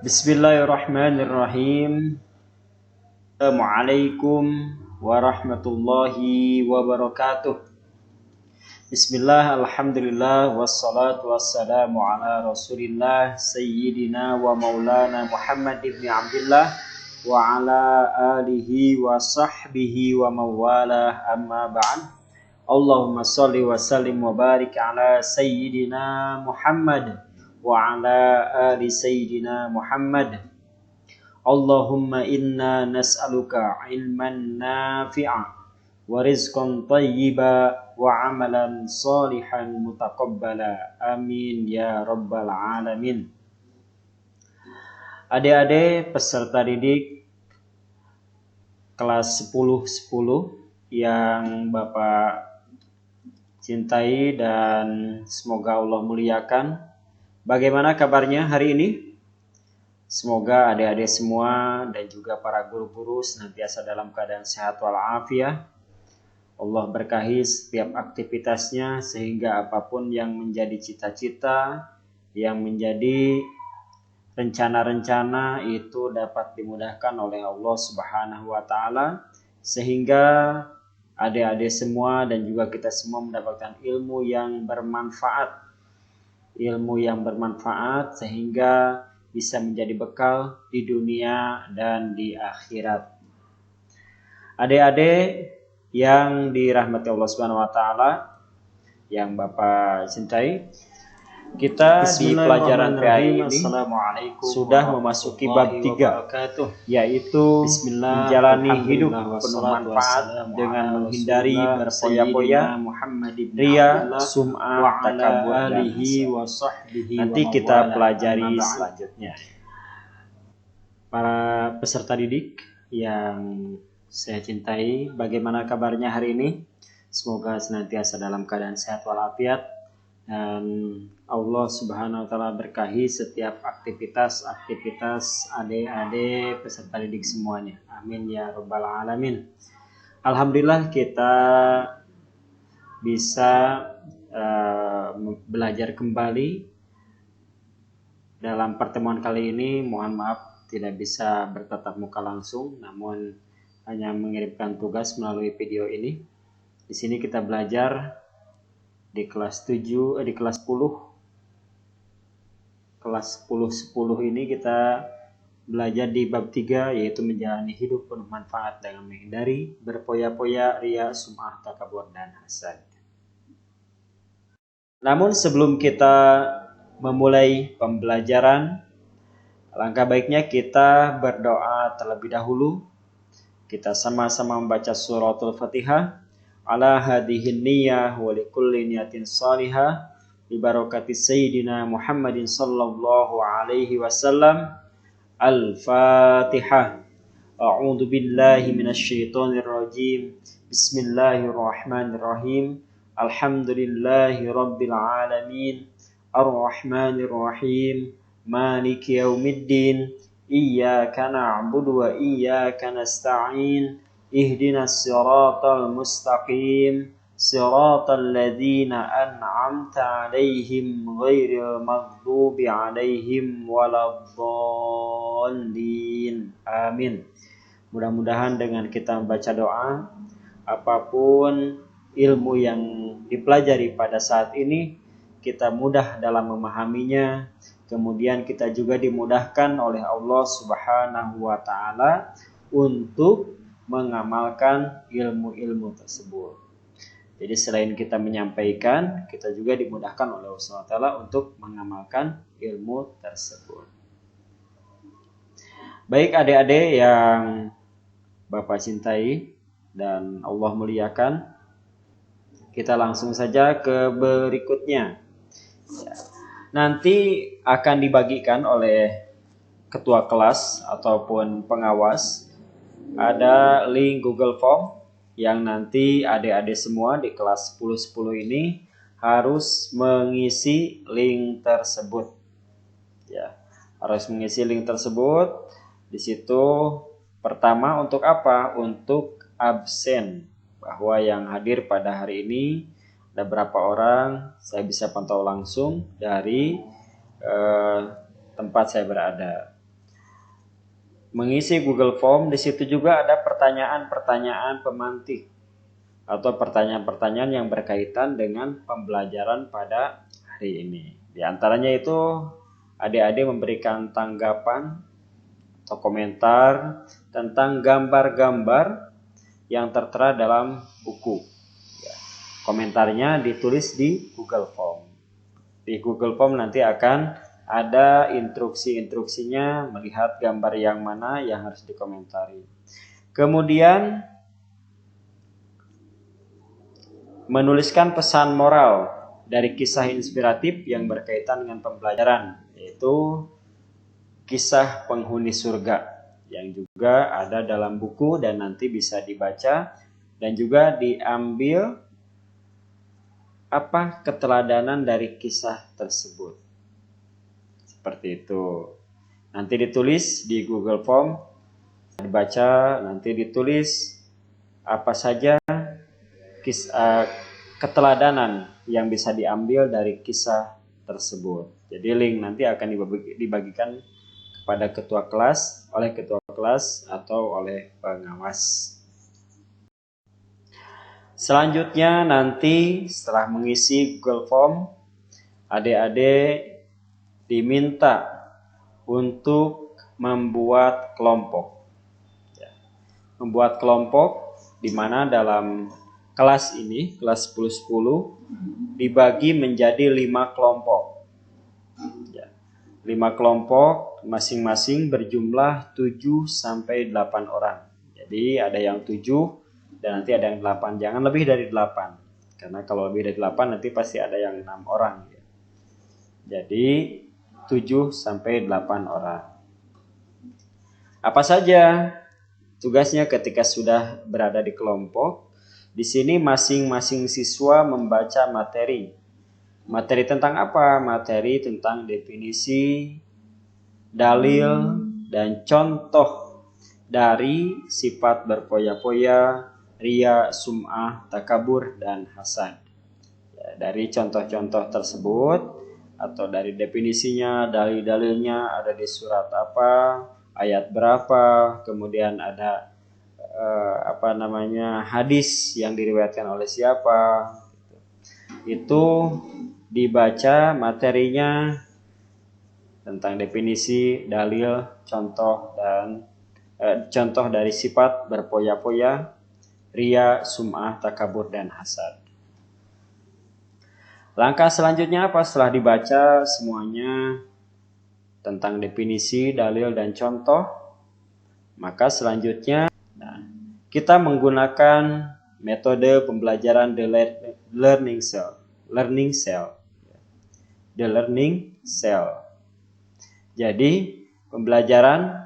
Bismillahirrahmanirrahim. Assalamualaikum warahmatullahi wabarakatuh. Bismillah, alhamdulillah, wassalatu wassalamu ala rasulillah Sayyidina wa maulana Muhammad ibn Abdullah wa ala alihi wa sahbihi wa mawalah, amma ba'd. Allahumma salli wa sallim wa barik ala Sayyidina Muhammad wa ala ali Sayyidina Muhammad. Allahumma inna nas'aluka ilman nafi'a wa rizqan tayyiba wa amalan salihan mutaqabbala. Amin ya rabbal alamin. Adik-adik peserta didik kelas 10-10 yang Bapak cintai dan semoga Allah muliakan. Bagaimana kabarnya hari ini? Semoga adik-adik semua dan juga para guru-guru senantiasa dalam keadaan sehat walafiat. Allah berkahi setiap aktivitasnya sehingga apapun yang menjadi cita-cita, yang menjadi rencana-rencana itu dapat dimudahkan oleh Allah Subhanahu wa taala sehingga adik-adik semua dan juga kita semua mendapatkan ilmu yang bermanfaat. Ilmu yang bermanfaat sehingga bisa menjadi bekal di dunia dan di akhirat. Adik-adik yang dirahmati Allah Subhanahu wa taala, yang Bapak cintai, kita di pelajaran PAI ini sudah memasuki bab 3, yaitu menjalani hidup penuh manfaat dengan menghindari berpoya-poya, ria, sum'ah, takabur, dan hasad. Nanti kita pelajari selanjutnya. Para peserta didik yang saya cintai, bagaimana kabarnya hari ini? Semoga senantiasa dalam keadaan sehat walafiat dan Allah Subhanahu wa taala berkahi setiap aktivitas adik-adik peserta didik semuanya. Amin ya rabbal alamin. Alhamdulillah kita bisa belajar kembali dalam pertemuan kali ini. Mohon maaf tidak bisa bertatap muka langsung, namun hanya mengirimkan tugas melalui video ini. Di sini kita belajar di kelas 10 ini kita belajar di bab 3, yaitu menjalani hidup penuh manfaat dengan menghindari berpoya-poya, ria, sum'ah, takabur, dan hasad. Namun sebelum kita memulai pembelajaran, alangkah baiknya kita berdoa terlebih dahulu. Kita sama-sama membaca suratul Fatihah. Ala hadihin niyah wa likulli niyatin salihah bi barakati sayyidina Muhammadin sallallahu alaihi wasallam. Al-Fatihah. A'udzu billahi minasyaitonir rajim. Bismillahirrahmanirrahim. Alhamdulillahi rabbil alamin. Ar-Rahmanir Rahim. Maliki yaumiddin. Iyyaka na'budu wa iyyaka nasta'in. Ihdinas siratal mustaqim, siratal ladzina an'amta 'alaihim ghairil maghdubi 'alaihim waladdallin. Amin. Mudah-mudahan dengan kita membaca doa, apapun ilmu yang dipelajari pada saat ini, kita mudah dalam memahaminya. Kemudian kita juga dimudahkan oleh Allah Subhanahu wa taala untuk mengamalkan ilmu-ilmu tersebut. Jadi selain kita menyampaikan, kita juga dimudahkan oleh Allah SWT untuk mengamalkan ilmu tersebut. Baik adik-adik yang Bapak cintai dan Allah muliakan, kita langsung saja ke berikutnya. Nanti akan dibagikan oleh ketua kelas ataupun pengawas. Ada link Google Form yang nanti adik-adik semua di kelas 10-10 ini harus mengisi link tersebut. Ya, harus mengisi link tersebut. Di situ pertama untuk apa? Untuk absen. Bahwa yang hadir pada hari ini ada berapa orang, saya bisa pantau langsung dari tempat saya berada. mengisi Google Form. Di situ juga ada pertanyaan-pertanyaan pemantik atau pertanyaan-pertanyaan yang berkaitan dengan pembelajaran pada hari ini. Di antaranya itu adik-adik memberikan tanggapan atau komentar tentang gambar-gambar yang tertera dalam buku. Komentarnya ditulis di Google Form. Di Google Form nanti akan ada instruksi-instruksinya melihat gambar yang mana yang harus dikomentari. Kemudian menuliskan pesan moral dari kisah inspiratif yang berkaitan dengan pembelajaran, yaitu kisah penghuni surga yang juga ada dalam buku dan nanti bisa dibaca dan juga diambil keteladanan dari kisah tersebut. Seperti itu. Nanti ditulis di Google Form, dibaca, nanti ditulis apa saja keteladanan yang bisa diambil dari kisah tersebut. Jadi link nanti akan dibagikan kepada ketua kelas, oleh ketua kelas atau oleh pengawas. Selanjutnya nanti setelah mengisi Google Form, adik-adik diminta untuk membuat kelompok. Membuat kelompok di mana dalam kelas ini, kelas 10-10, dibagi menjadi 5 kelompok. 5 kelompok masing-masing berjumlah 7-8 orang. Jadi ada yang 7 dan nanti ada yang 8. Jangan lebih dari 8. Karena kalau lebih dari 8 nanti pasti ada yang 6 orang. Jadi 7-8 orang. Apa saja tugasnya ketika sudah berada di kelompok? Di sini masing-masing siswa membaca materi. Materi tentang apa? Materi tentang definisi, dalil, dan contoh dari sifat berpoya-poya, ria, sum'ah, takabur, dan hasad. Dari contoh-contoh tersebut atau dari definisinya, dalil-dalilnya ada di surat apa, ayat berapa, kemudian ada hadis yang diriwayatkan oleh siapa. Itu dibaca materinya tentang definisi, dalil, contoh dan contoh dari sifat berpoya-poya, ria, sum'ah, takabur, dan hasad. Langkah selanjutnya apa? Setelah dibaca semuanya tentang definisi, dalil, dan contoh, maka selanjutnya kita menggunakan metode pembelajaran The Learning Cell. Jadi pembelajaran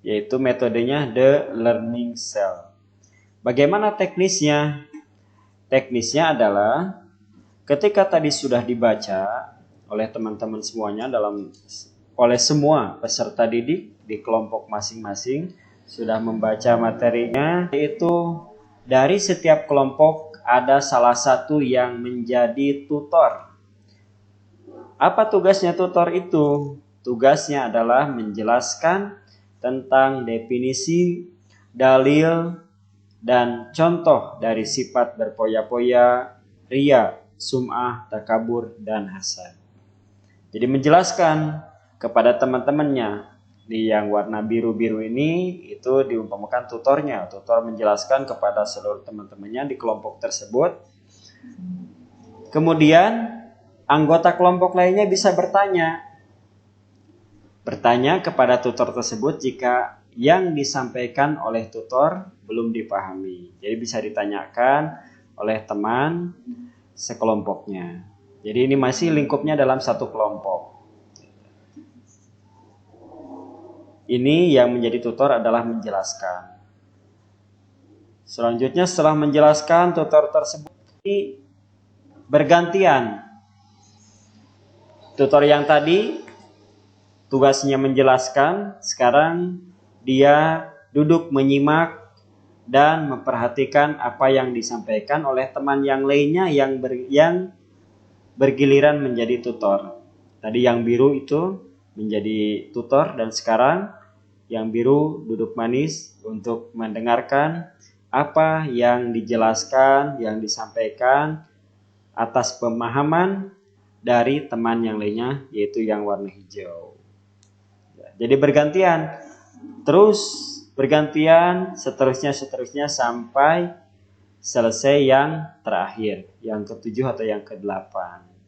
yaitu metodenya The Learning Cell. Bagaimana teknisnya? Teknisnya adalah ketika tadi sudah dibaca oleh teman-teman semuanya oleh semua peserta didik di kelompok masing-masing sudah membaca materinya, yaitu dari setiap kelompok ada salah satu yang menjadi tutor. Apa tugasnya tutor itu? Tugasnya adalah menjelaskan tentang definisi, dalil, dan contoh dari sifat berpoya-poya, ria, sum'ah, takabur, dan hasad. Jadi menjelaskan kepada teman-temannya. Di yang warna biru-biru ini itu diumpamakan tutornya. Tutor menjelaskan kepada seluruh teman-temannya di kelompok tersebut. Kemudian anggota kelompok lainnya bisa bertanya kepada tutor tersebut jika yang disampaikan oleh tutor belum dipahami. Jadi bisa ditanyakan oleh teman sekelompoknya. Jadi ini masih lingkupnya dalam satu kelompok. Ini yang menjadi tutor adalah menjelaskan. Selanjutnya setelah menjelaskan, tutor tersebut bergantian. Tutor yang tadi tugasnya menjelaskan, sekarang dia duduk menyimak dan memperhatikan apa yang disampaikan oleh teman yang lainnya yang bergiliran menjadi tutor. Tadi yang biru itu menjadi tutor, dan sekarang yang biru duduk manis untuk mendengarkan apa yang dijelaskan, yang disampaikan atas pemahaman dari teman yang lainnya, yaitu yang warna hijau. Jadi bergantian, terus bergantian, seterusnya sampai selesai yang terakhir, yang ke-7 atau yang ke-8.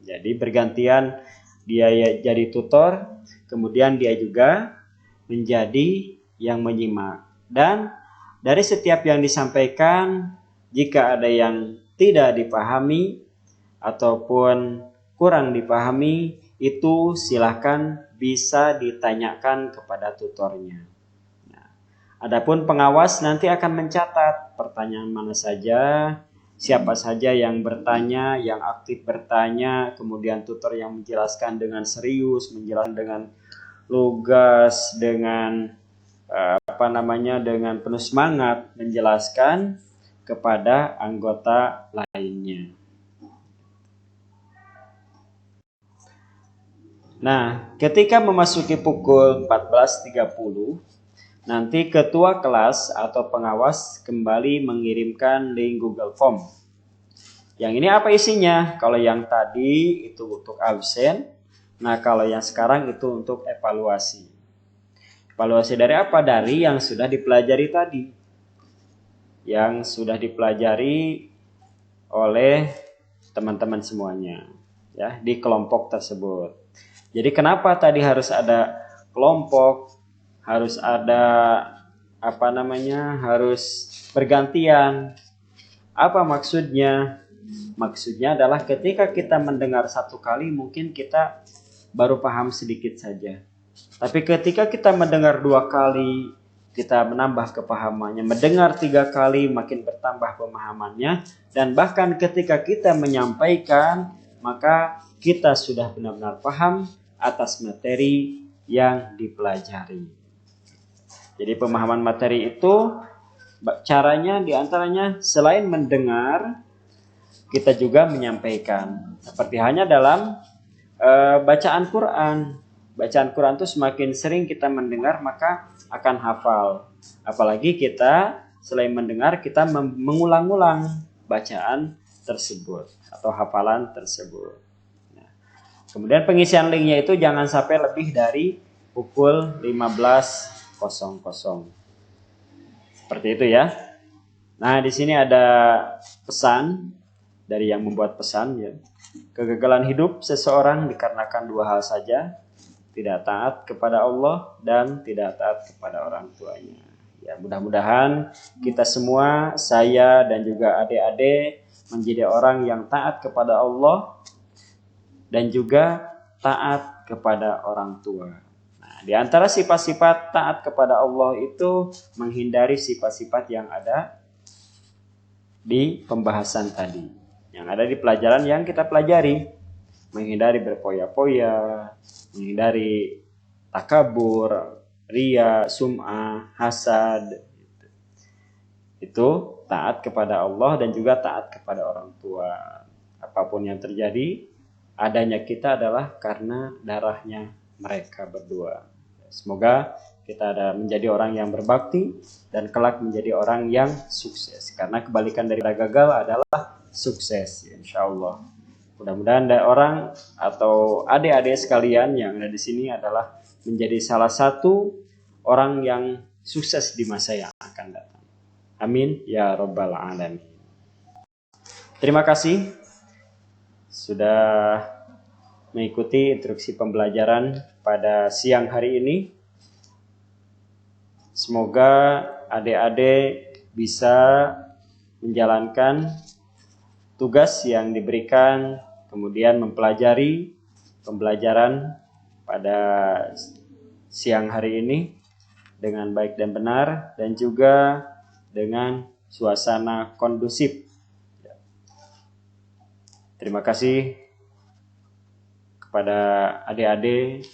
Jadi bergantian dia jadi tutor, kemudian dia juga menjadi yang menyimak. Dan dari setiap yang disampaikan, jika ada yang tidak dipahami ataupun kurang dipahami, itu silahkan bisa ditanyakan kepada tutornya. Nah, adapun pengawas nanti akan mencatat pertanyaan mana saja, siapa saja yang bertanya, yang aktif bertanya, kemudian tutor yang menjelaskan dengan serius, menjelaskan dengan lugas, dengan dengan penuh semangat menjelaskan kepada anggota lainnya. Nah, ketika memasuki pukul 14.30, nanti ketua kelas atau pengawas kembali mengirimkan link Google Form. Yang ini apa isinya? Kalau yang tadi itu untuk absen, nah kalau yang sekarang itu untuk evaluasi. Evaluasi dari apa? Dari yang sudah dipelajari tadi. Yang sudah dipelajari oleh teman-teman semuanya, ya, di kelompok tersebut. Jadi kenapa tadi harus ada kelompok, harus ada harus bergantian? Apa maksudnya? Maksudnya adalah ketika kita mendengar satu kali mungkin kita baru paham sedikit saja. Tapi ketika kita mendengar 2 kali, kita menambah kepahamannya. Mendengar 3 kali, makin bertambah pemahamannya. Dan bahkan ketika kita menyampaikan, maka kita sudah benar-benar paham atas materi yang dipelajari. Jadi pemahaman materi itu, caranya diantaranya selain mendengar, kita juga menyampaikan. Seperti hanya dalam bacaan Quran. Bacaan Quran itu semakin sering kita mendengar maka akan hafal. Apalagi kita selain mendengar kita mengulang-ulang bacaan tersebut atau hafalan tersebut. Nah, kemudian pengisian linknya itu jangan sampai lebih dari pukul 15.00. Seperti itu ya. Nah, di sini ada pesan dari yang membuat pesan ya. Kegagalan hidup seseorang dikarenakan 2 hal saja. Tidak taat kepada Allah dan tidak taat kepada orang tuanya. Ya, mudah-mudahan kita semua, saya dan juga adik-adik menjadi orang yang taat kepada Allah dan juga taat kepada orang tua. Nah, di antara sifat-sifat taat kepada Allah itu menghindari sifat-sifat yang ada di pembahasan tadi, yang ada di pelajaran yang kita pelajari. Menghindari berpoya-poya, menghindari takabur, ria, sum'ah, hasad. Itu taat kepada Allah dan juga taat kepada orang tua. Apapun yang terjadi, adanya kita adalah karena darahnya mereka berdua. Semoga kita menjadi orang yang berbakti dan kelak menjadi orang yang sukses. Karena kebalikan dari gagal adalah sukses, insya Allah. Mudah-mudahan ada orang atau adik-adik sekalian yang ada di sini adalah menjadi salah satu orang yang sukses di masa yang akan datang. Amin ya rabbal alamin. Terima kasih sudah mengikuti instruksi pembelajaran pada siang hari ini. Semoga adik-adik bisa menjalankan tugas yang diberikan, kemudian mempelajari pembelajaran pada siang hari ini dengan baik dan benar dan juga dengan suasana kondusif. Terima kasih kepada adik-adik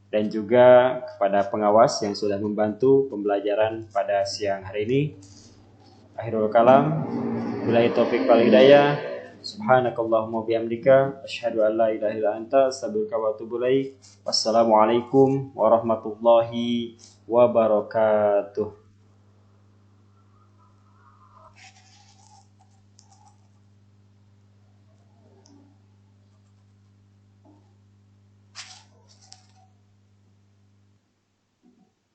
dan juga kepada pengawas yang sudah membantu pembelajaran pada siang hari ini. Akhirul kalam, billahi taufiq wal hidayah. Subhanakallahumma bihamdika asyhadu an la ilaha illa anta astaghfiruka wa atubu ilaik. Wassalamualaikum warahmatullahi wabarakatuh.